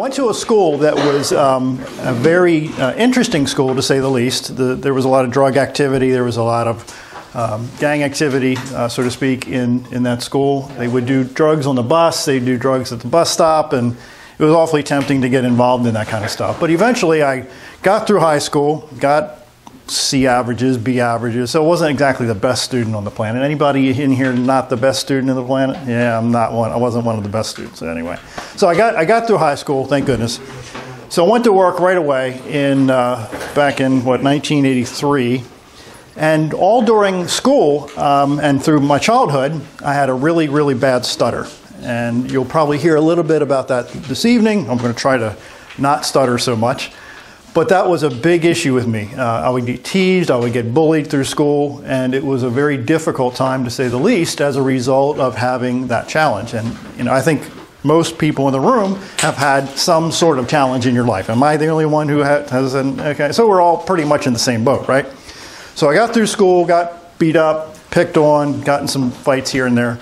went to a school that was a very interesting school, to say the least. There was a lot of drug activity. There was a lot of gang activity, so to speak, in that school. They would do drugs on the bus. They'd do drugs at the bus stop, and it was awfully tempting to get involved in that kind of stuff. But eventually I got through high school, got C averages, B averages, so I wasn't exactly the best student on the planet. Anybody in here not the best student on the planet? Yeah, I'm not one. I wasn't one of the best students anyway. So I got through high school, thank goodness. So I went to work right away back in 1983, and all during school and through my childhood, I had a really, really bad stutter. And you'll probably hear a little bit about that this evening. I'm going to try to not stutter so much. But that was a big issue with me. I would get teased, I would get bullied through school, and it was a very difficult time, to say the least, as a result of having that challenge. And I think most people in the room have had some sort of challenge in your life. Am I the only one who has an? Okay, so we're all pretty much in the same boat, right? So I got through school, got beat up, picked on, got in some fights here and there.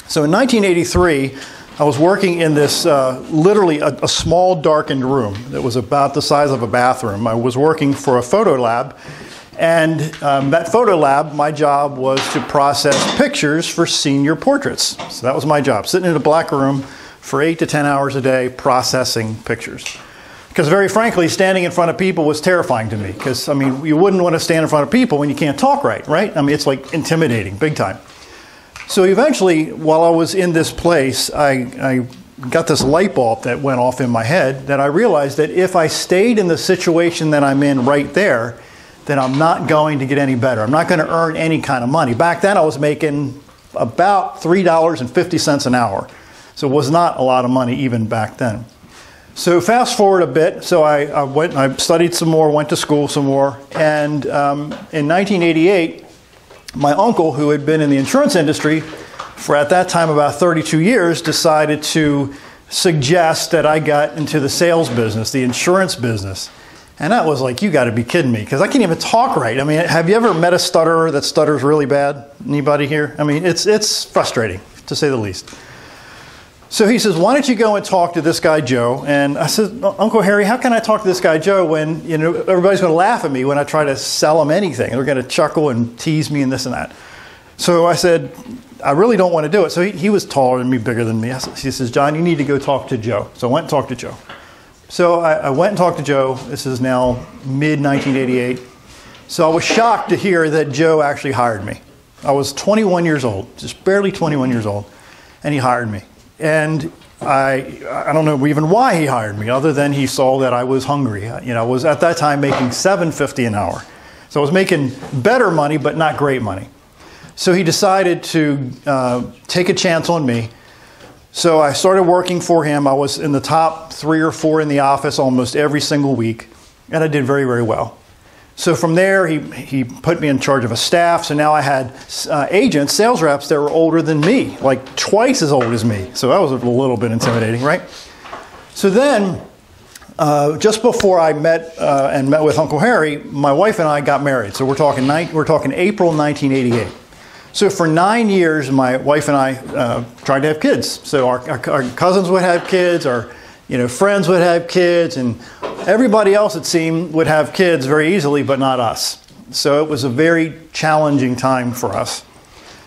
So in 1983, I was working in this, literally a small darkened room that was about the size of a bathroom. I was working for a photo lab, and that photo lab, my job was to process pictures for senior portraits. So that was my job, sitting in a black room for 8 to 10 hours a day processing pictures. Because very frankly, standing in front of people was terrifying to me. Because, I mean, you wouldn't want to stand in front of people when you can't talk right? I mean, it's like intimidating, big time. So eventually, while I was in this place, I got this light bulb that went off in my head that I realized that if I stayed in the situation that I'm in right there, then I'm not going to get any better. I'm not going to earn any kind of money. Back then, I was making about $3.50 an hour. So it was not a lot of money even back then. So fast forward a bit. So I studied some more, went to school some more. And in 1988, my uncle, who had been in the insurance industry for at that time about 32 years, decided to suggest that I got into the sales business, the insurance business. And that was like, you got to be kidding me, because I can't even talk right. I mean, have you ever met a stutterer that stutters really bad? Anybody here? I mean, it's frustrating, to say the least. So he says, why don't you go and talk to this guy, Joe? And I said, Uncle Harry, how can I talk to this guy, Joe, when everybody's going to laugh at me when I try to sell him anything? They're going to chuckle and tease me and this and that. So I said, I really don't want to do it. So he was taller than me, bigger than me. He says, John, you need to go talk to Joe. So I went and talked to Joe. So I went and talked to Joe. This is now mid-1988. So I was shocked to hear that Joe actually hired me. I was 21 years old, just barely 21 years old, and he hired me. And I don't know even why he hired me, other than he saw that I was hungry. I was at that time making $7.50 an hour. So I was making better money, but not great money. So he decided to take a chance on me. So I started working for him. I was in the top 3 or 4 in the office almost every single week, and I did very, very well. So from there, he put me in charge of a staff. So now I had agents, sales reps that were older than me, like twice as old as me. So that was a little bit intimidating, right? So then, just before I met with Uncle Harry, my wife and I got married. So we're talking April 1988. So for 9 years, my wife and I tried to have kids. So our cousins would have kids, our friends would have kids, and everybody else, it seemed, would have kids very easily, but not us. So it was a very challenging time for us.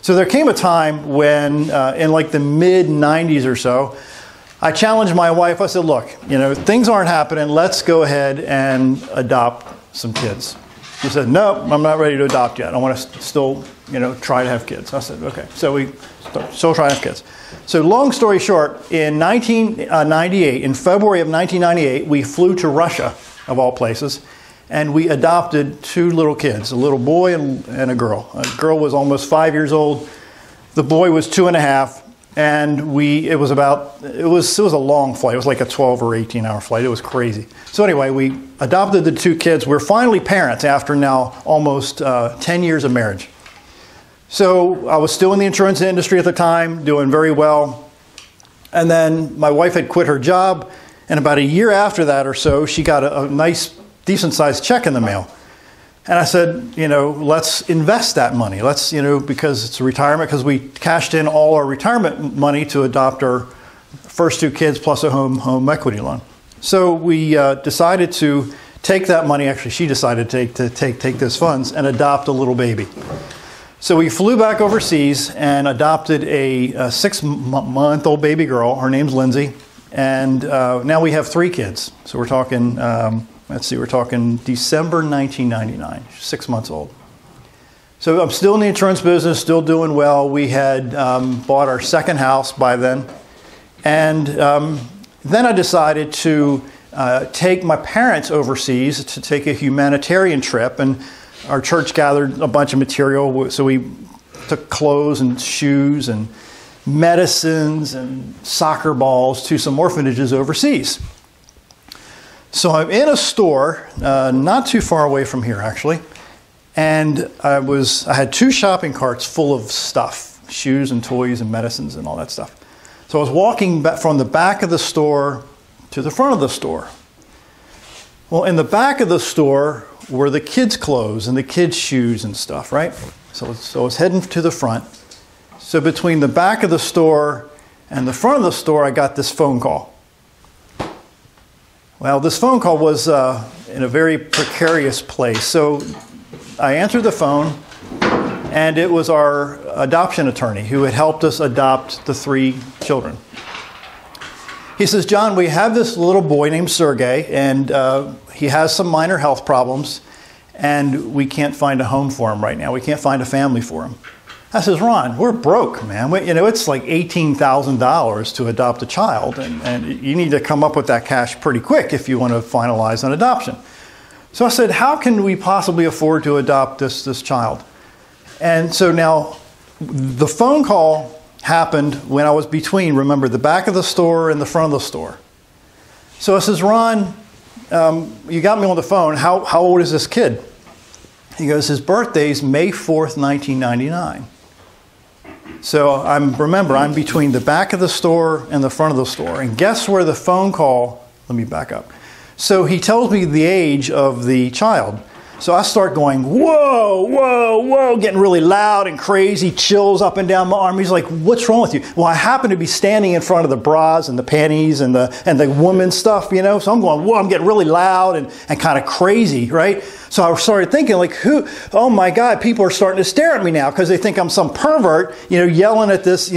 So there came a time when, in like the mid-90s or so, I challenged my wife. I said, look, things aren't happening. Let's go ahead and adopt some kids. She said, no, I'm not ready to adopt yet. I want to still, try to have kids. I said, okay. So we still try to have kids. So long story short, in 1998, in February of 1998, we flew to Russia, of all places, and we adopted 2 little kids, a little boy and a girl. A girl was almost 5 years old. The boy was 2.5, and it was a long flight. It was like a 12 or 18-hour flight. It was crazy. So anyway, we adopted the 2 kids. We're finally parents after now almost 10 years of marriage. So I was still in the insurance industry at the time, doing very well. And then my wife had quit her job, and about a year after that or so, she got a nice, decent-sized check in the mail. And I said, let's invest that money. Let's, because it's a retirement, because we cashed in all our retirement money to adopt our first 2 kids plus a home equity loan. So we decided to take that money, actually she decided to take those funds and adopt a little baby. So we flew back overseas and adopted a 6-month-old baby girl. Her name's Lindsay. And now we have 3 kids. So we're talking, we're talking December 1999, 6 months old. So I'm still in the insurance business, still doing well. We had bought our 2nd house by then. And then I decided to take my parents overseas to take a humanitarian trip. And our church gathered a bunch of material. So we took clothes and shoes and medicines and soccer balls to some orphanages overseas. So I'm in a store, not too far away from here actually. And I had 2 shopping carts full of stuff, shoes and toys and medicines and all that stuff. So I was walking back from the back of the store to the front of the store. Well, in the back of the store were the kids' clothes and the kids' shoes and stuff, right? So I was heading to the front. So between the back of the store and the front of the store, I got this phone call. Well, this phone call was in a very precarious place. So I answered the phone, and it was our adoption attorney who had helped us adopt the 3 children. He says, John, we have this little boy named Sergey, and he has some minor health problems, and we can't find a home for him right now. We can't find a family for him. I says, Ron, we're broke, man. It's like $18,000 to adopt a child, and you need to come up with that cash pretty quick if you want to finalize an adoption. So I said, how can we possibly afford to adopt this child? And so now the phone call happened when I was between, remember, the back of the store and the front of the store. So I says, Ron, you got me on the phone. How old is this kid? He goes, his birthday's May 4th, 1999. So I'm between the back of the store and the front of the store. And guess where the phone call, let me back up. So he tells me the age of the child. So I start going, whoa, whoa, whoa, getting really loud and crazy, chills up and down my arm. He's like, what's wrong with you? Well, I happen to be standing in front of the bras and the panties and the women's stuff, So I'm going, whoa, I'm getting really loud and kind of crazy, right? So I started thinking, like, oh my God, people are starting to stare at me now because they think I'm some pervert, yelling at this,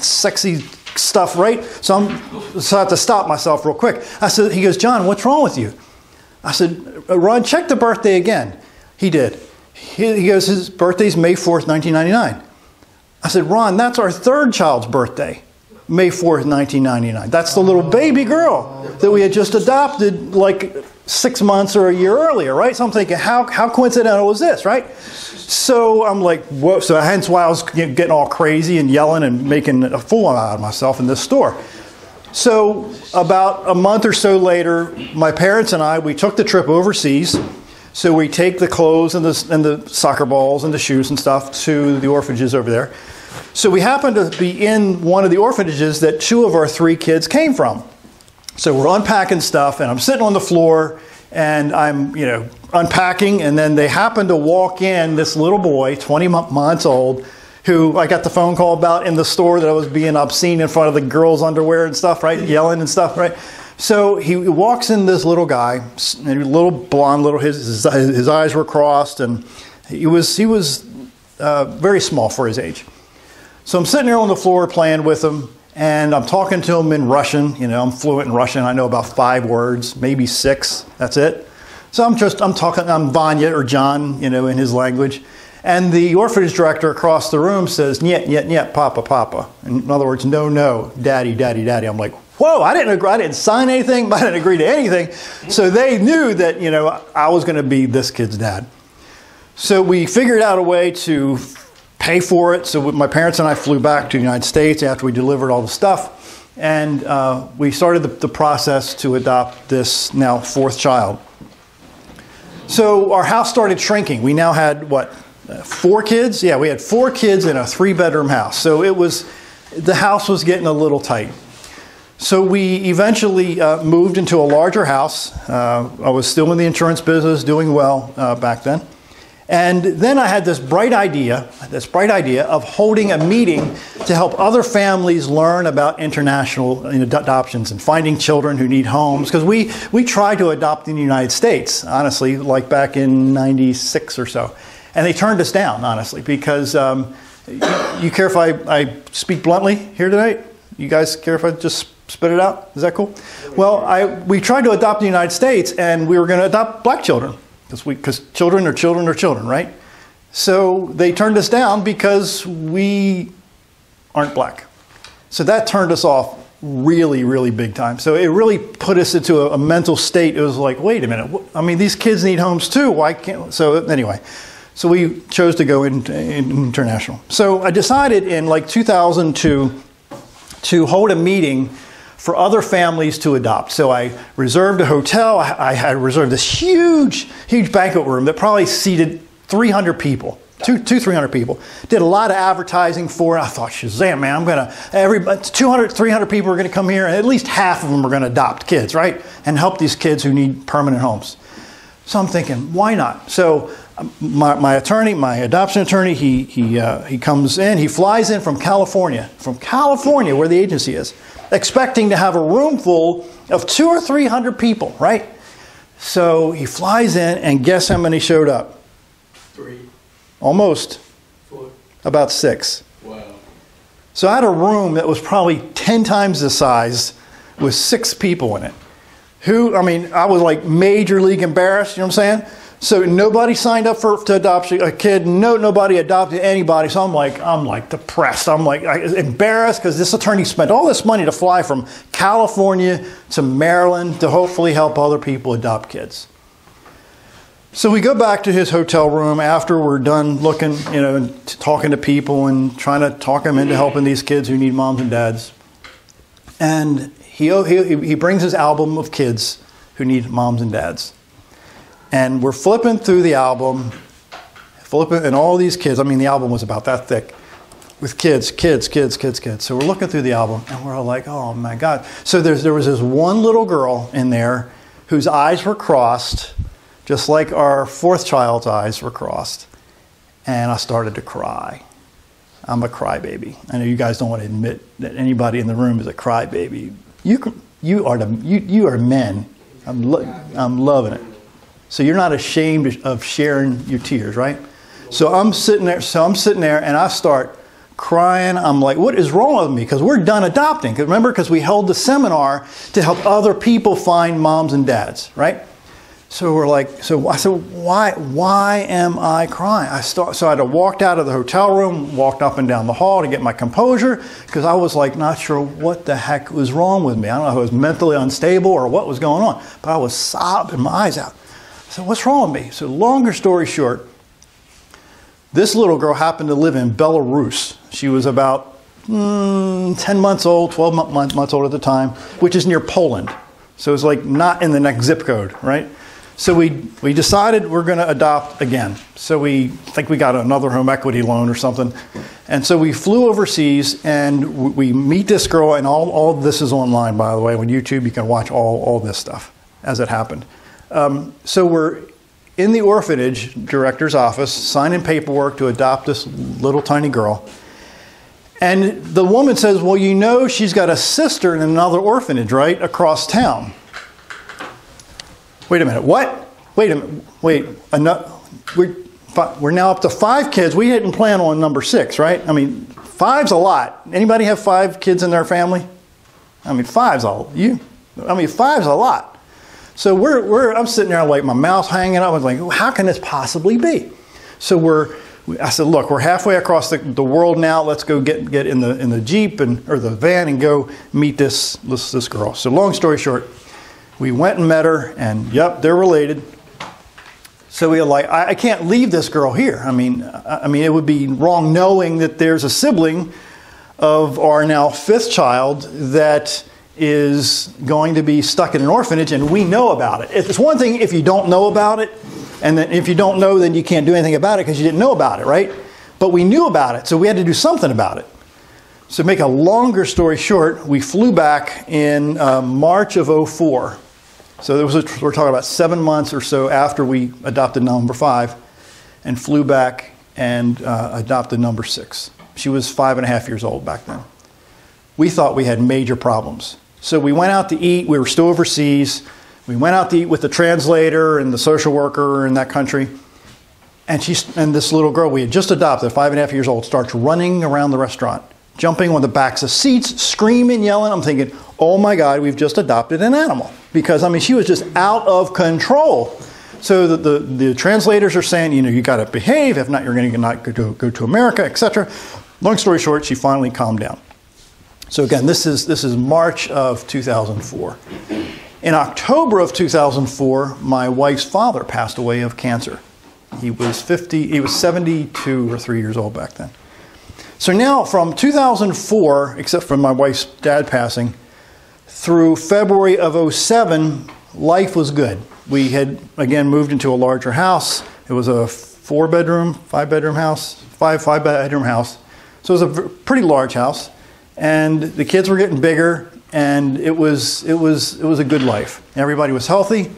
sexy stuff, right? So I have to stop myself real quick. He goes, John, what's wrong with you? I said, Ron, check the birthday again. He did. He goes, his birthday's May 4th, 1999. I said, Ron, that's our 3rd child's birthday, May 4th, 1999. That's the little baby girl that we had just adopted like 6 months or a year earlier, right? So I'm thinking, how coincidental is this, right? So I'm like, whoa. So hence why I was getting all crazy and yelling and making a fool out of myself in this store. So about a month or so later, my parents and I, we took the trip overseas. So we take the clothes and the soccer balls and the shoes and stuff to the orphanages over there. So we happened to be in one of the orphanages that 2 of our 3 kids came from. So we're unpacking stuff, and I'm sitting on the floor, and I'm, unpacking, and then they happen to walk in this little boy, 20 months old, who I got the phone call about in the store that I was being obscene in front of the girls' underwear and stuff, right? Yelling and stuff, right? So he walks in, this little guy, little blonde, his eyes were crossed, and he was very small for his age. So I'm sitting there on the floor playing with him, and I'm talking to him in Russian. I'm fluent in Russian. I know about 5 words, maybe 6. That's it. So I'm Vanya or John, in his language. And the orphanage director across the room says, "Niet, niet, niet, papa, papa." In other words, no, no, daddy, daddy, daddy. I'm like, whoa, I didn't agree. I didn't sign anything. I didn't agree to anything. So they knew that, I was going to be this kid's dad. So we figured out a way to pay for it. So my parents and I flew back to the United States after we delivered all the stuff. And we started the process to adopt this now 4th child. So our house started shrinking. We now had, 4 kids? Yeah, we had 4 kids in a 3-bedroom house. So the house was getting a little tight. So we eventually moved into a larger house. I was still in the insurance business, doing well back then. And then I had this bright idea of holding a meeting to help other families learn about international adoptions and finding children who need homes. Because we tried to adopt in the United States, honestly, like back in '96 or so. And they turned us down, honestly, because you care if I speak bluntly here tonight? You guys care if I just spit it out? Is that cool? Well, we tried to adopt in the United States, and we were going to adopt black children. Because children are children are children, right? So they turned us down because we aren't black. So that turned us off really, really big time. So it really put us into a mental state. It was like, wait a minute. I mean, these kids need homes too. Why can't? So anyway, so we chose to go international. So I decided in like 2000 to hold a meeting for other families to adopt. So I reserved a hotel. I had reserved this huge banquet room that probably seated 300 people, 300 people. Did a lot of advertising for it. I thought, Shazam, man, I'm gonna, 200, 300 people are gonna come here, and at least half of them are gonna adopt kids, right? And help these kids who need permanent homes. So I'm thinking, why not? So my attorney, my adoption attorney, he comes in, he flies in from California, where the agency is, expecting to have a room full of 200 or 300 people, right? So he flies in, and guess how many showed up? 3. Almost. 4. About 6. Wow. So I had a room that was probably 10 times the size with 6 people in it. I was like major league embarrassed, you know what I'm saying? So nobody signed up to adopt a kid. Nobody adopted anybody. So I'm like depressed. I'm like embarrassed because this attorney spent all this money to fly from California to Maryland to hopefully help other people adopt kids. So we go back to his hotel room after we're done looking, and talking to people and trying to talk them into helping these kids who need moms and dads. And he brings his album of kids who need moms and dads. And we're flipping through the album, and all these kids, the album was about that thick, with kids. So we're looking through the album, and we're all like, oh my God. So there was this one little girl in there whose eyes were crossed, just like our 4th child's eyes were crossed. And I started to cry. I'm a crybaby. I know you guys don't want to admit that anybody in the room is a crybaby. You are men. I'm loving it. So you're not ashamed of sharing your tears, right? So I'm sitting there and I start crying. I'm like, what is wrong with me? Because we're done adopting. Because we held the seminar to help other people find moms and dads, right? So we're like, so I said, why am I crying? So I had to walk out of the hotel room, walked up and down the hall to get my composure, because I was like not sure what the heck was wrong with me. I don't know if I was mentally unstable or what was going on, but I was sobbing my eyes out. So what's wrong with me? So longer story short, this little girl happened to live in Belarus. She was about 10 months old, 12 months old at the time, which is near Poland. So it's like not in the next zip code, right? So we decided we're going to adopt again. So we think we got another home equity loan or something. And so we flew overseas and we meet this girl, and all this is online, by the way. On YouTube, you can watch all this stuff as it happened. So we're in the orphanage director's office, signing paperwork to adopt this little tiny girl. And the woman says, well, she's got a sister in another orphanage, right, across town. Wait a minute, what? Wait a minute, wait. We're now up to 5 kids. We didn't plan on number 6, right? 5's a lot. Anybody have 5 kids in their family? 5's a lot. So I'm sitting there like my mouth's hanging up. I was like, how can this possibly be? So I said, look, we're halfway across the world now. Let's go get in the Jeep or the van and go meet this girl. So long story short, we went and met her, and yep, they're related. So we were like, I can't leave this girl here. It would be wrong knowing that there's a sibling of our now 5th child that is going to be stuck in an orphanage, and we know about it. It's one thing if you don't know about it, and then if you don't know, then you can't do anything about it because you didn't know about it, right? But we knew about it, so we had to do something about it. So to make a longer story short, we flew back in March of '04. So we're talking about 7 months or so after we adopted number 5. and flew back and adopted number 6. She was 5.5 years old back then. We thought we had major problems. So we went out to eat. We were still overseas. We went out to eat with the translator and the social worker in that country. And this little girl we had just adopted, 5.5 years old, starts running around the restaurant, jumping on the backs of seats, screaming, yelling. I'm thinking, oh my God, we've just adopted an animal. Because, I mean, she was just out of control. So the translators are saying, you got to behave. If not, you're going to not go to America, etc. Long story short, she finally calmed down. So again, this is March of 2004. In October of 2004, my wife's father passed away of cancer. He was 72 or 3 years old back then. So now from 2004, except for my wife's dad passing, through February of 2007, life was good. We had, again, moved into a larger house. It was a 5-bedroom house. So it was a pretty large house. And the kids were getting bigger, and it was a good life. Everybody was healthy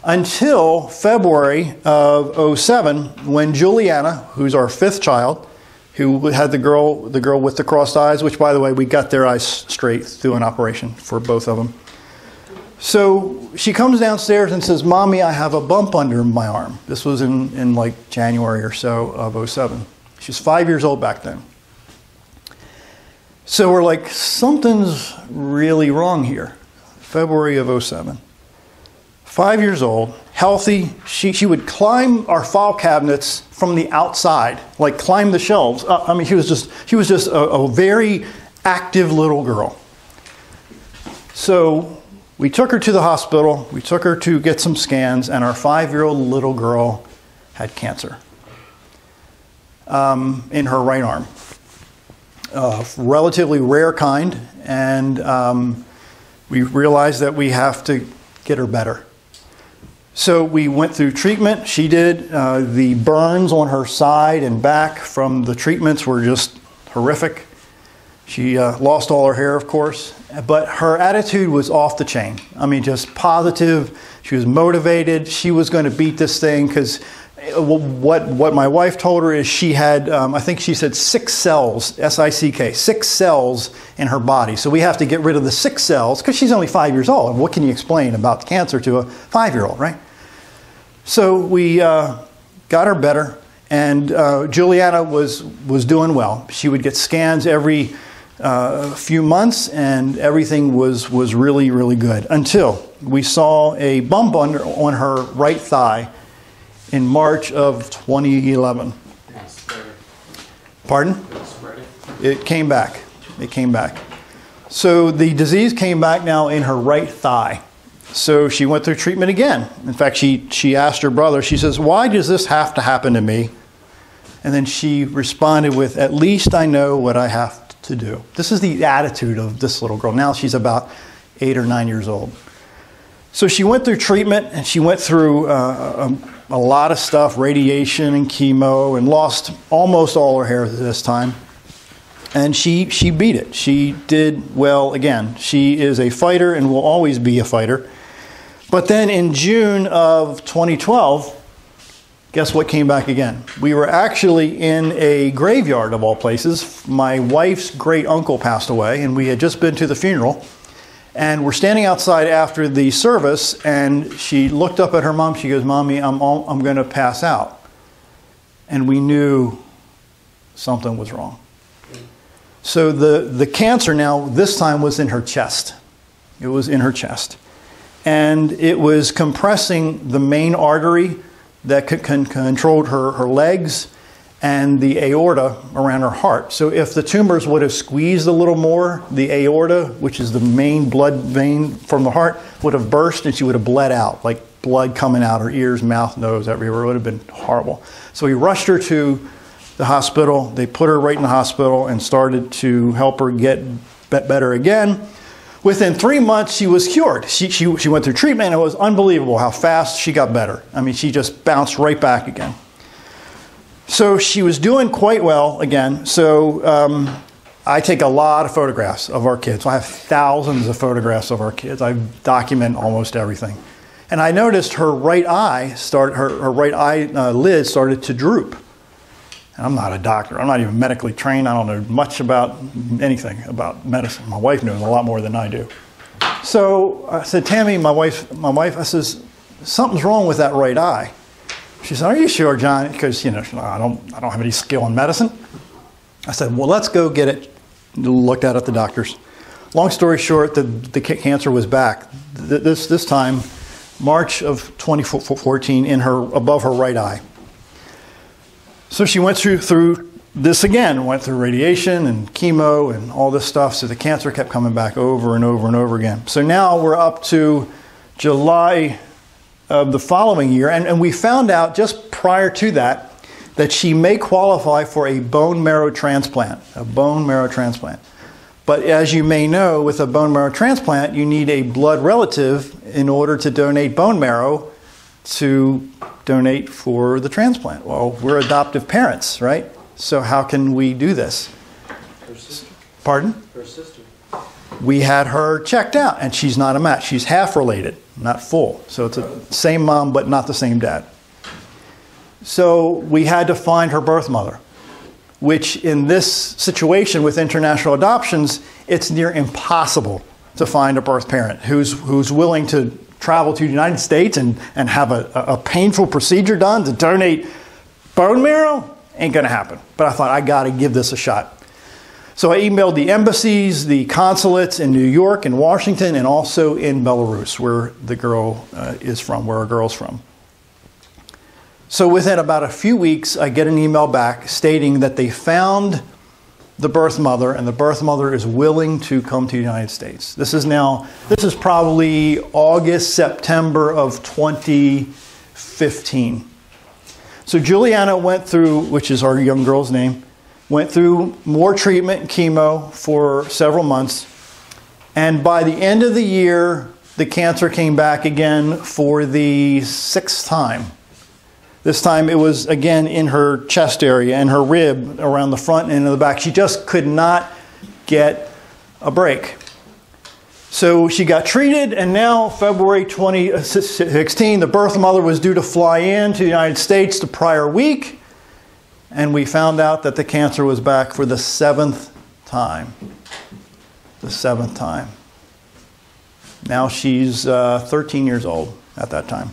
until February of 2007, when Julianna, who's our 5th child, who had the girl with the crossed eyes, which, by the way, we got their eyes straight through an operation for both of them. So she comes downstairs and says, "Mommy, I have a bump under my arm." This was in like January or so of 2007. She was 5 years old back then. So we're like, something's really wrong here. February of 2007. 5 years old, healthy. She would climb our file cabinets from the outside, like climb the shelves. I mean, she was just a very active little girl. So we took her to the hospital. We took her to get some scans, and our 5-year-old little girl had cancer in her right arm. Relatively rare kind, and we realized that we have to get her better. So we went through treatment. She did. The burns on her side and back from the treatments were just horrific. She lost all her hair, of course, but her attitude was off the chain. I mean, just positive. She was motivated. She was going to beat this thing because what my wife told her is she had, I think she said 6 cells, S-I-C-K, 6 cells in her body. So we have to get rid of the 6 cells because she's only 5 years old. What can you explain about cancer to a 5-year-old, right? So we got her better, and Julianna was doing well. She would get scans every few months, and everything was really, really good until we saw a bump on her right thigh in March of 2011. Pardon? It came back. It came back. So the disease came back now in her right thigh. So she went through treatment again. In fact, she asked her brother, she says, "Why does this have to happen to me?" And then she responded with, "At least I know what I have to do." This is the attitude of this little girl. Now she's about 8 or 9 years old. So she went through treatment, and she went through a lot of stuff, radiation and chemo, and lost almost all her hair this time. And she beat it. She did well again. She is a fighter and will always be a fighter. But then in June of 2012, guess what came back again? We were actually in a graveyard of all places. My wife's great uncle passed away, and we had just been to the funeral. And we're standing outside after the service, and she looked up at her mom. She goes, "Mommy, I'm going to pass out." And we knew something was wrong. So the cancer now, this time, was in her chest. It was in her chest. And it was compressing the main artery that controlled her legs and the aorta around her heart. So if the tumors would have squeezed a little more, the aorta, which is the main blood vein from the heart, would have burst, and she would have bled out, like blood coming out her ears, mouth, nose, everywhere. It would have been horrible. So we rushed her to the hospital. They put her right in the hospital and started to help her get better again. Within 3 months, she was cured. She went through treatment, and it was unbelievable how fast she got better. I mean, she just bounced right back again. So she was doing quite well again. So I take a lot of photographs of our kids. I have thousands of photographs of our kids. I document almost everything. And I noticed her right eye lid started to droop. And I'm not a doctor. I'm not even medically trained. I don't know much about anything about medicine. My wife knows a lot more than I do. So I said, Tammy, my wife, I says, something's wrong with that right eye. She said, are you sure, John? Because, I don't have any skill in medicine. I said, well, let's go get it looked at the doctor's. Long story short, the cancer was back. This time, March of 2014, above her right eye. So she went through this again, went through radiation and chemo and all this stuff. So the cancer kept coming back over and over and over again. So now we're up to July of the following year, and we found out just prior to that she may qualify for a bone marrow transplant, But as you may know, with a bone marrow transplant, you need a blood relative in order to donate bone marrow to donate for the transplant. Well, we're adoptive parents, right? So how can we do this? Her sister. Pardon? Her sister. We had her checked out, and she's not a match. She's half related, not full. So it's the same mom, but not the same dad. So we had to find her birth mother, which in this situation with international adoptions, it's near impossible to find a birth parent who's willing to travel to the United States and have a painful procedure done to donate bone marrow. Ain't going to happen. But I thought, I got to give this a shot. So I emailed the embassies, the consulates in New York and Washington, and also in Belarus, where the girl is from, where our girl's from. So within about a few weeks, I get an email back stating that they found the birth mother, and the birth mother is willing to come to the United States. This is probably August, September of 2015. So Julianna went through, which is our young girl's name, went through more treatment and chemo for several months. And by the end of the year, the cancer came back again for the 6th time. This time it was again in her chest area and her rib around the front and in the back. She just could not get a break. So she got treated, and now February 2016, the birth mother was due to fly in to the United States the prior week, and we found out that the cancer was back for the 7th time. The 7th time. Now she's 13 years old at that time.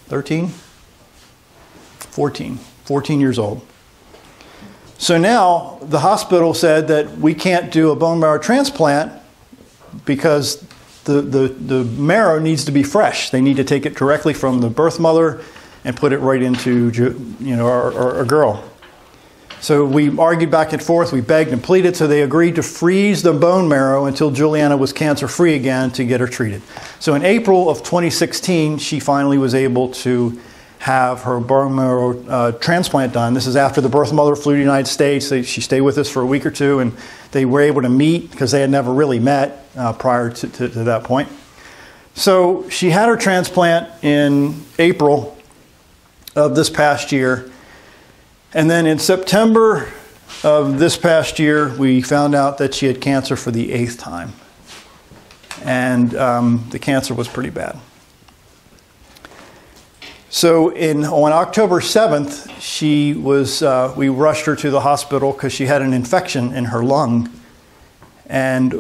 13? 14 years old. So now the hospital said that we can't do a bone marrow transplant because the marrow needs to be fresh. They need to take it directly from the birth mother and put it right into our girl. So we argued back and forth, we begged and pleaded, so they agreed to freeze the bone marrow until Julianna was cancer-free again to get her treated. So in April of 2016, she finally was able to have her bone marrow transplant done. This is after the birth mother flew to the United States. She stayed with us for a week or two, and they were able to meet because they had never really met prior to that point. So she had her transplant in April of this past year. And then in September of this past year, we found out that she had cancer for the 8th time. And the cancer was pretty bad. So on October 7th, we rushed her to the hospital because she had an infection in her lung. And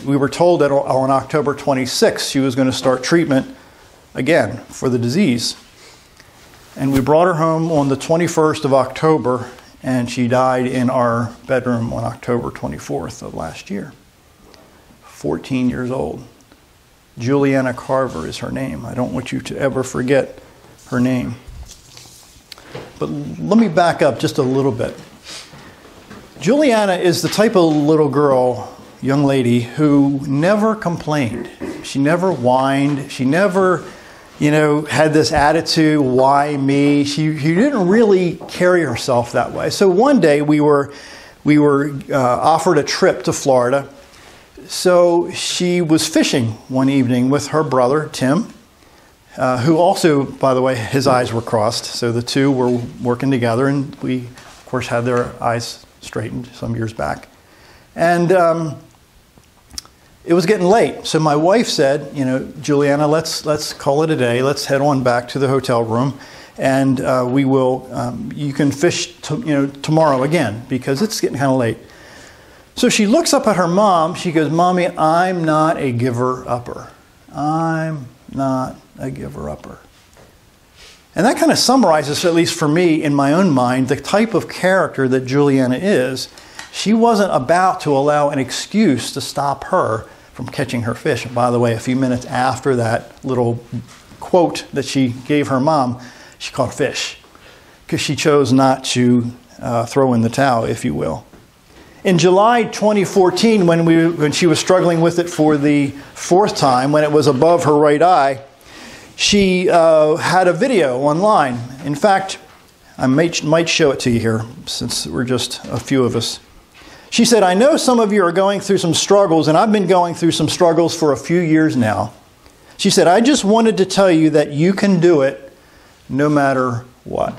we were told that on October 26th, she was going to start treatment again for the disease. And we brought her home on the 21st of October, and she died in our bedroom on October 24th of last year. 14 years old. Julianna Carver is her name. I don't want you to ever forget her name. But let me back up just a little bit. Julianna is the type of little girl, young lady, who never complained. She never whined. She never had this attitude, why me? She didn't really carry herself that way. So one day we were offered a trip to Florida. So she was fishing one evening with her brother, Tim, who also, by the way, his eyes were crossed. So the two were working together, and we, of course, had their eyes straightened some years back. And it was getting late. So my wife said, you know, Julianna, let's call it a day. Let's head on back to the hotel room, and we will. You can fish, tomorrow again because it's getting kind of late. So she looks up at her mom. She goes, "Mommy, I'm not a giver-upper. I'm not a giver-upper." And that kind of summarizes, at least for me, in my own mind, the type of character that Julianna is. She wasn't about to allow an excuse to stop her from catching her fish. And by the way, a few minutes after that little quote that she gave her mom, she caught a fish because she chose not to throw in the towel, if you will. In July 2014, when she was struggling with it for the fourth time, when it was above her right eye, she had a video online. In fact, I might show it to you here, since we're just a few of us. She said, "I know some of you are going through some struggles, and I've been going through some struggles for a few years now." She said, "I just wanted to tell you that you can do it no matter what."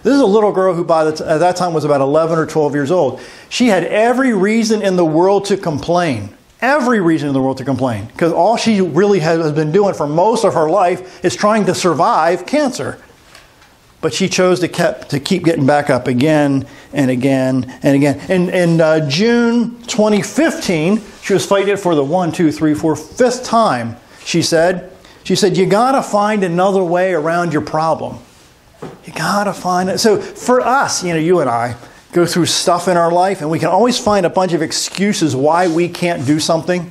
This is a little girl who at that time was about 11 or 12 years old. She had every reason in the world to complain. Every reason in the world to complain. Because all she really has been doing for most of her life is trying to survive cancer. But she chose to keep getting back up again and again and again. In June 2015, she was fighting it for the 5th time. She said, "You got to find another way around your problem. You got to find it." So for us, you and I go through stuff in our life, and we can always find a bunch of excuses why we can't do something.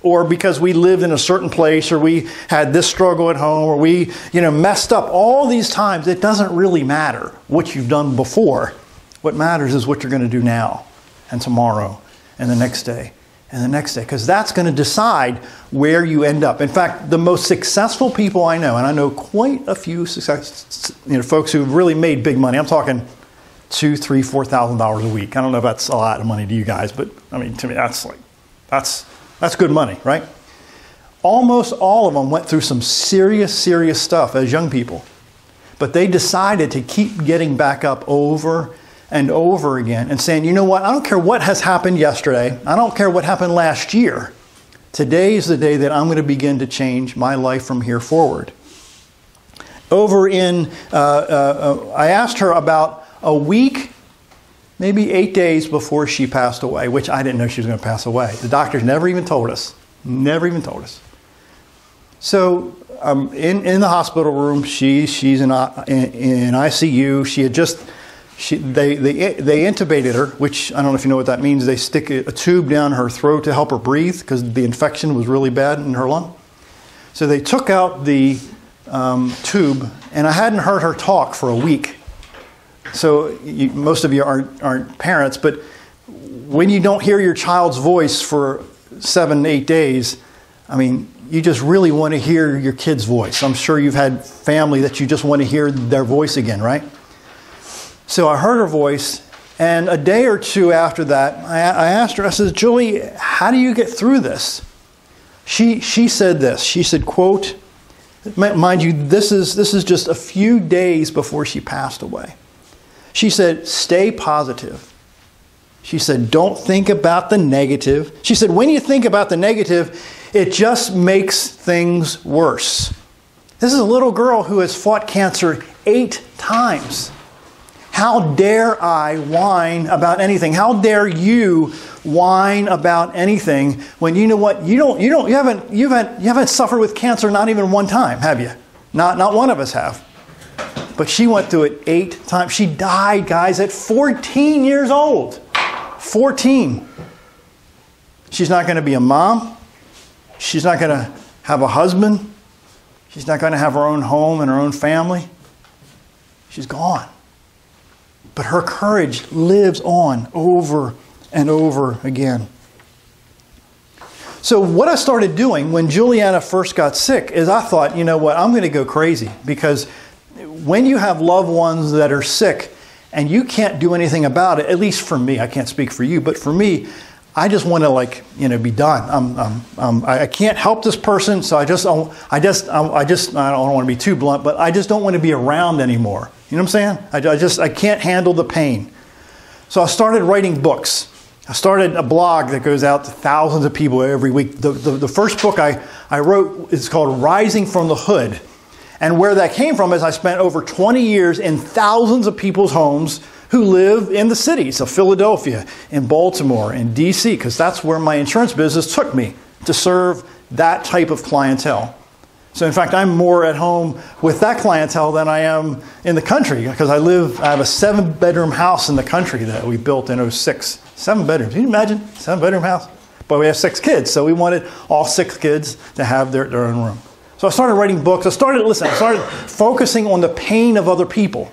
Or because we lived in a certain place, or we had this struggle at home, or we, messed up. All these times, it doesn't really matter what you've done before. What matters is what you're going to do now, and tomorrow, and the next day, and the next day. Because that's going to decide where you end up. In fact, the most successful people I know, and I know quite a few folks who've really made big money. I'm talking $2,000, $3,000, $4,000 a week. I don't know if that's a lot of money to you guys, but I mean, to me, that's good money, right? Almost all of them went through some serious stuff as young people. But they decided to keep getting back up over and over again and saying, "You know what? I don't care what has happened yesterday. I don't care what happened last year. Today is the day that I'm going to begin to change my life from here forward." I asked her about a week, maybe 8 days before she passed away, which I didn't know she was going to pass away. The doctors never even told us. Never even told us. So in the hospital room, she's in ICU. They intubated her, which I don't know if you know what that means. They stick a tube down her throat to help her breathe because the infection was really bad in her lung. So they took out the tube, and I hadn't heard her talk for a week. So most of you aren't parents, but when you don't hear your child's voice for 7, 8 days, I mean, you just really want to hear your kid's voice. I'm sure you've had family that you just want to hear their voice again, right? So I heard her voice, and a day or two after that, I asked her, I said, "Julie, how do you get through this?" She said this. She said, quote, mind you, this is just a few days before she passed away. She said, "Stay positive." She said, "Don't think about the negative." She said, "When you think about the negative, it just makes things worse." This is a little girl who has fought cancer 8 times. How dare I whine about anything? How dare you whine about anything when you know what? You haven't suffered with cancer not even one time, have you? Not one of us have. But she went through it 8 times. She died, guys, at 14 years old. 14. She's not going to be a mom. She's not going to have a husband. She's not going to have her own home and her own family. She's gone. But her courage lives on over and over again. So what I started doing when Julianna first got sick is I thought, you know what, I'm going to go crazy. Because when you have loved ones that are sick and you can't do anything about it, at least for me, I can't speak for you, but for me, I just want to be done. I can't help this person, so I don't want to be too blunt, but I just don't want to be around anymore. You know what I'm saying? I can't handle the pain. So I started writing books. I started a blog that goes out to thousands of people every week. The first book I wrote is called Rising from the Hood. And where that came from is I spent over 20 years in thousands of people's homes who live in the cities of Philadelphia, in Baltimore, in D.C., because that's where my insurance business took me to serve that type of clientele. So in fact, I'm more at home with that clientele than I am in the country, because I have a 7-bedroom house in the country that we built in '06. 7 bedrooms. Can you imagine? 7-bedroom house? But we have 6 kids, so we wanted all 6 kids to have their own room. So I started writing books. I started focusing on the pain of other people.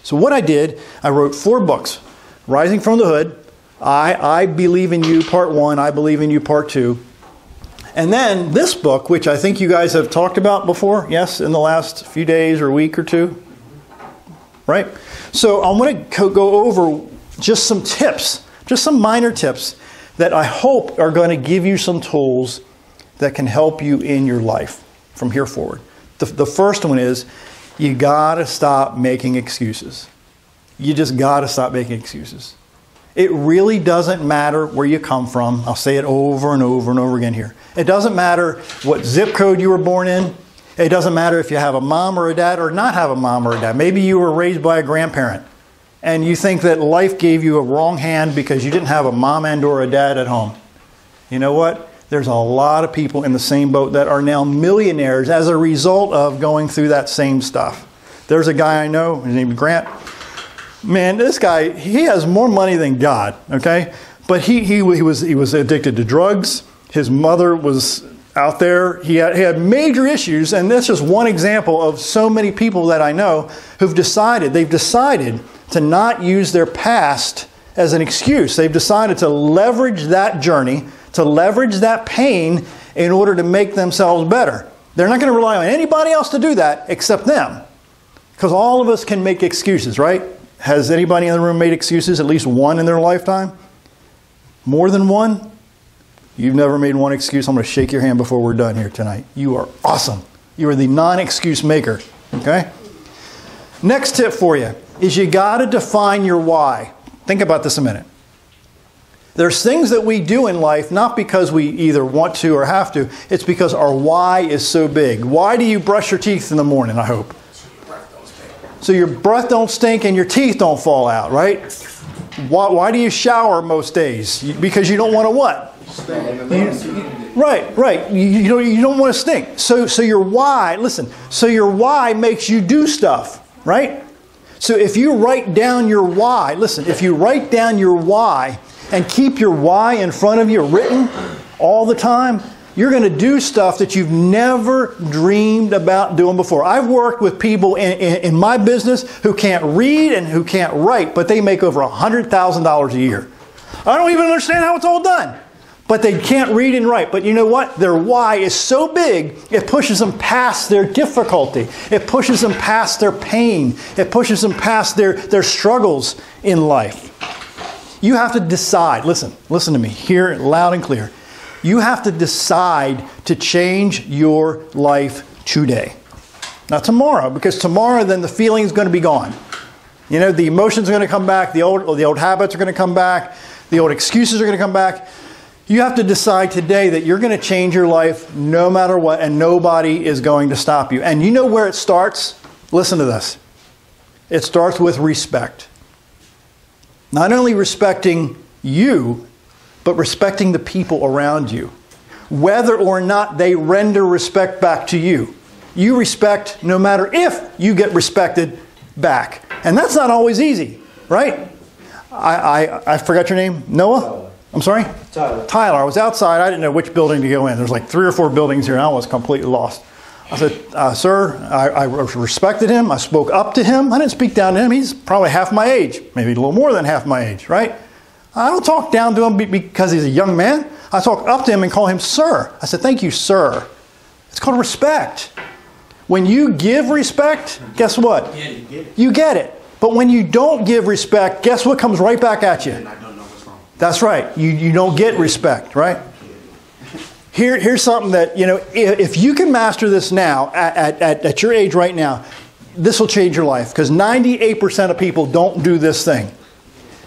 So what I did, I wrote 4 books. Rising from the Hood, I Believe in You, Part 1, I Believe in You, Part 2. And then this book, which I think you guys have talked about before, yes, in the last few days or week or two, right? So I'm going to go over just some tips, just some minor tips that I hope are going to give you some tools that can help you in your life from here forward. The first one is, you got to stop making excuses. You just got to stop making excuses. It really doesn't matter where you come from. I'll say it over and over and over again here. It doesn't matter what zip code you were born in. It doesn't matter if you have a mom or a dad or not have a mom or a dad. Maybe you were raised by a grandparent and you think that life gave you a wrong hand because you didn't have a mom and or a dad at home. You know what? There's a lot of people in the same boat that are now millionaires as a result of going through that same stuff. There's a guy I know, his name is Grant. Man, this guy, he has more money than God, okay? But he was addicted to drugs. His mother was out there. He had major issues, and that's just one example of so many people that I know who've decided to not use their past as an excuse. They've decided to leverage that journey, to leverage that pain in order to make themselves better. They're not going to rely on anybody else to do that except them. Because all of us can make excuses, right? Has anybody in the room made excuses at least one in their lifetime? More than one? You've never made one excuse. I'm going to shake your hand before we're done here tonight. You are awesome. You are the non-excuse maker. Okay? Next tip for you is you got to define your why. Think about this a minute. There's things that we do in life not because we either want to or have to. It's because our why is so big. Why do you brush your teeth in the morning, I hope? So your breath don't stink and your teeth don't fall out, right? Why do you shower most days? Because you don't want to what? Right. You don't want to stink. So your why, listen, so your why makes you do stuff, right? So if you write down your why, listen, if you write down your why and keep your why in front of you written all the time, you're going to do stuff that you've never dreamed about doing before. I've worked with people in my business who can't read and who can't write, but they make over $100,000 a year. I don't even understand how it's all done. But they can't read and write. But you know what? Their why is so big, it pushes them past their difficulty. It pushes them past their pain. It pushes them past their struggles in life. You have to decide. Listen to me. Hear it loud and clear. You have to decide to change your life today. Not tomorrow, because tomorrow then the feeling is going to be gone. You know, the emotions are going to come back, the old habits are going to come back, the old excuses are going to come back. You have to decide today that you're going to change your life no matter what, and nobody is going to stop you. And you know where it starts? Listen to this. It starts with respect. Not only respecting you, but respecting the people around you. Whether or not they render respect back to you. You respect no matter if you get respected back. And that's not always easy, right? I forgot your name. Noah? Tyler. I'm sorry? Tyler. I was outside. I didn't know which building to go in. There's like 3 or 4 buildings here, and I was completely lost. I said, sir, I respected him. I spoke up to him. I didn't speak down to him. He's probably half my age, maybe a little more than half my age, right? I don't talk down to him because he's a young man. I talk up to him and call him sir. I said, thank you, sir. It's called respect. When you give respect, guess what? You get it. But when you don't give respect, guess what comes right back at you? And I don't know what's wrong. That's right. You don't get respect, right? Here's something that, you know, if you can master this now, at your age right now, this will change your life. Because 98% of people don't do this thing.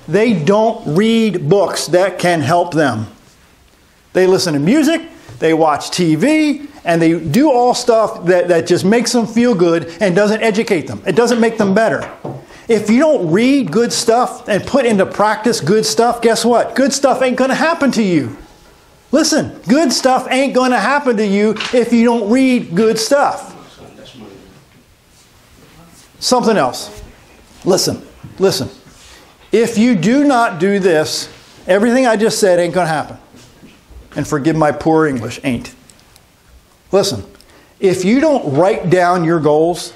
They don't read books that can help them. They listen to music, they watch TV, and they do all stuff that just makes them feel good and doesn't educate them. It doesn't make them better. If you don't read good stuff and put into practice good stuff, guess what? Good stuff ain't going to happen to you. Listen, good stuff ain't going to happen to you if you don't read good stuff. Something else. Listen. If you do not do this, everything I just said ain't going to happen. And forgive my poor English, ain't. Listen, if you don't write down your goals,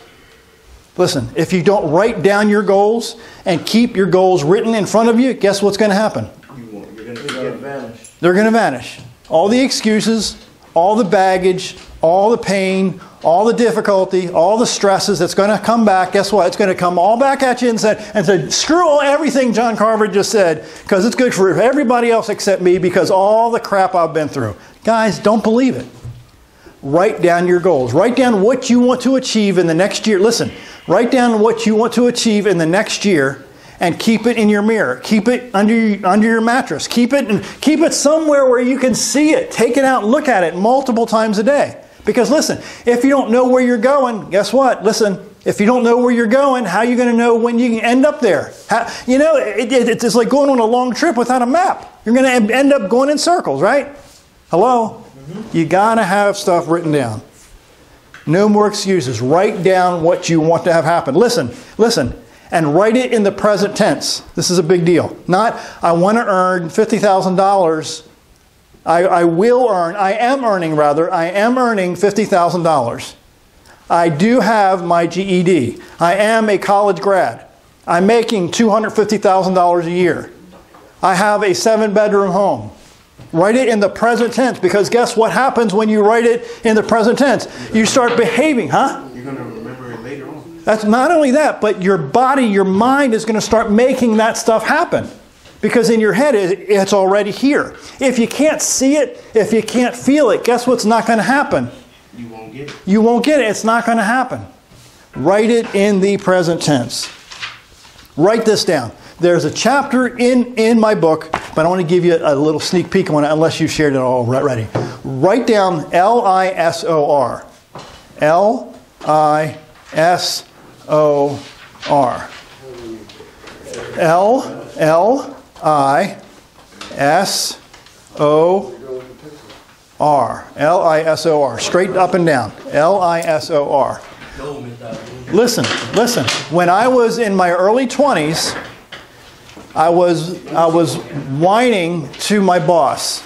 if you don't write down your goals and keep your goals written in front of you, guess what's going to happen? You're going to vanish. They're going to vanish. All the excuses, all the baggage, all the pain, all the difficulty, all the stresses that's going to come back, guess what? It's going to come all back at you and say, screw everything John Carver just said, because it's good for everybody else except me, because all the crap I've been through. Guys, don't believe it. Write down your goals. Write down what you want to achieve in the next year. Listen, write down what you want to achieve in the next year and keep it in your mirror. Keep it under your mattress. Keep it somewhere where you can see it. Take it out and look at it multiple times a day. Because listen, if you don't know where you're going, guess what? Listen, if you don't know where you're going, how are you going to know when you end up there? It's like going on a long trip without a map. You're going to end up going in circles, right? Hello? You got to have stuff written down. No more excuses. Write down what you want to have happen. Listen, and write it in the present tense. This is a big deal. Not, I want to earn $50,000. I am earning $50,000. I do have my GED. I am a college grad. I'm making $250,000 a year. I have a 7-bedroom home. Write it in the present tense, because guess what happens when you write it in the present tense? You start behaving, huh? You're going to remember it later on. That's not only that, but your body, your mind is going to start making that stuff happen. Because in your head, it's already here. If you can't see it, if you can't feel it, guess what's not going to happen? You won't get it. You won't get it. It's not going to happen. Write it in the present tense. Write this down. There's a chapter in my book, but I want to give you a little sneak peek on it unless you shared it all already. Write down LISOR. LISOR. LISOR. Straight up and down. LISOR. Listen. When I was in my early 20s, I was whining to my boss.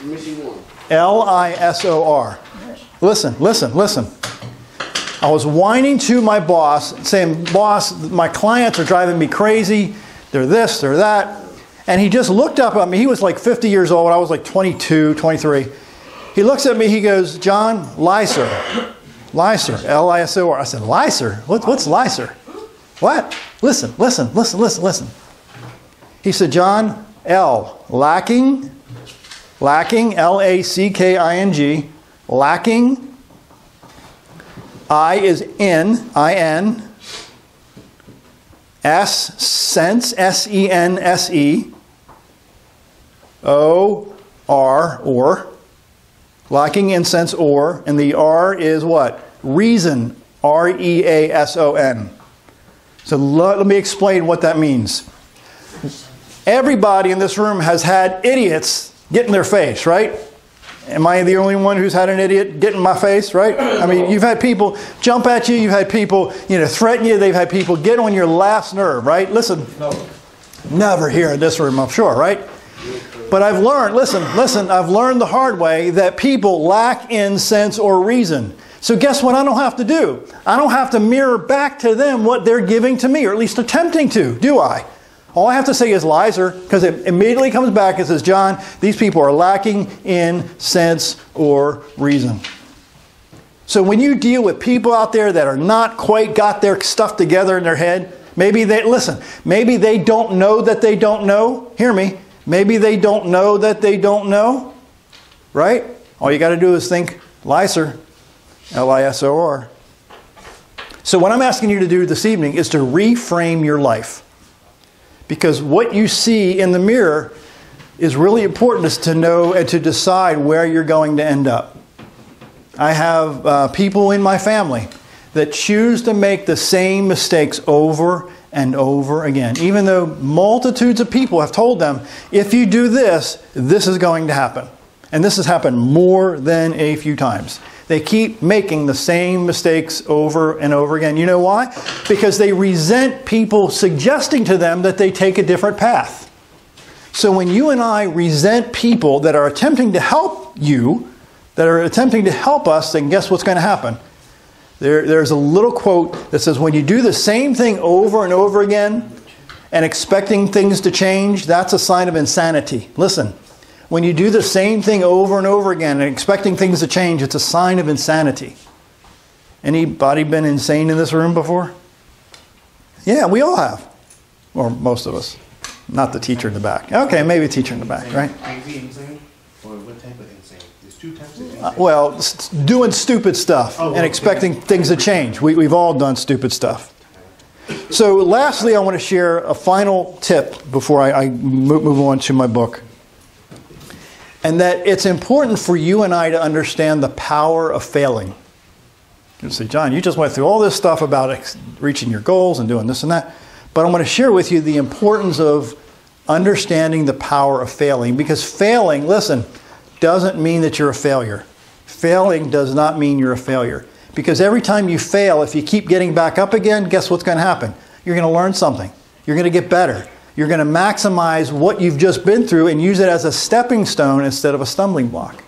LISOR. Listen. I was whining to my boss, saying, boss, my clients are driving me crazy. They're this, they're that. And he just looked up at me. He was like 50 years old. I was like 22, 23. He looks at me. He goes, John, Lyser, L-I-S-O-R. I said, Lyser? What's Lyser? What? Listen. He said, John, L, lacking, L-A-C-K-I-N-G, lacking. I is in, I-N. S, sense, S-E-N-S-E. O-R, or. Lacking in sense, or. And the R is what? Reason, R-E-A-S-O-N. So let me explain what that means. Everybody in this room has had idiots get in their face, right? Am I the only one who's had an idiot get in my face, right? I mean, you've had people jump at you. You've had people, threaten you. They've had people get on your last nerve, right? Listen, never here in this room, I'm sure, right? But I've learned, listen, I've learned the hard way that people lack in sense or reason. So guess what I don't have to do? I don't have to mirror back to them what they're giving to me, or at least attempting to, do I? All I have to say is Lyser, because it immediately comes back and says, John, these people are lacking in sense or reason. So when you deal with people out there that are not quite got their stuff together in their head, maybe they don't know that they don't know. Hear me. Maybe they don't know that they don't know. Right? All you got to do is think Lyser, L-I-S-O-R. So what I'm asking you to do this evening is to reframe your life. Because what you see in the mirror is really important to know and to decide where you're going to end up. I have people in my family that choose to make the same mistakes over and over again, even though multitudes of people have told them, if you do this, this is going to happen. And this has happened more than a few times. They keep making the same mistakes over and over again. You know why? Because they resent people suggesting to them that they take a different path. So when you and I resent people that are attempting to help you, that are attempting to help us, then guess what's going to happen? There's a little quote that says, when you do the same thing over and over again and expecting things to change, that's a sign of insanity. Listen. When you do the same thing over and over again and expecting things to change, it's a sign of insanity. Anybody been insane in this room before? Yeah, we all have. Or most of us. Not the teacher in the back. Okay, maybe the teacher in the back, right? Crazy insane? Or what type of insane? There's two types of insane. Well, doing stupid stuff and expecting things to change. We've all done stupid stuff. So lastly, I want to share a final tip before I move on to my book. And that it's important for you and I to understand the power of failing. You say, John, you just went through all this stuff about reaching your goals and doing this and that. But I want to share with you the importance of understanding the power of failing. Because failing, listen, doesn't mean that you're a failure. Failing does not mean you're a failure. Because every time you fail, if you keep getting back up again, guess what's going to happen? You're going to learn something. You're going to get better. You're going to maximize what you've just been through and use it as a stepping stone instead of a stumbling block.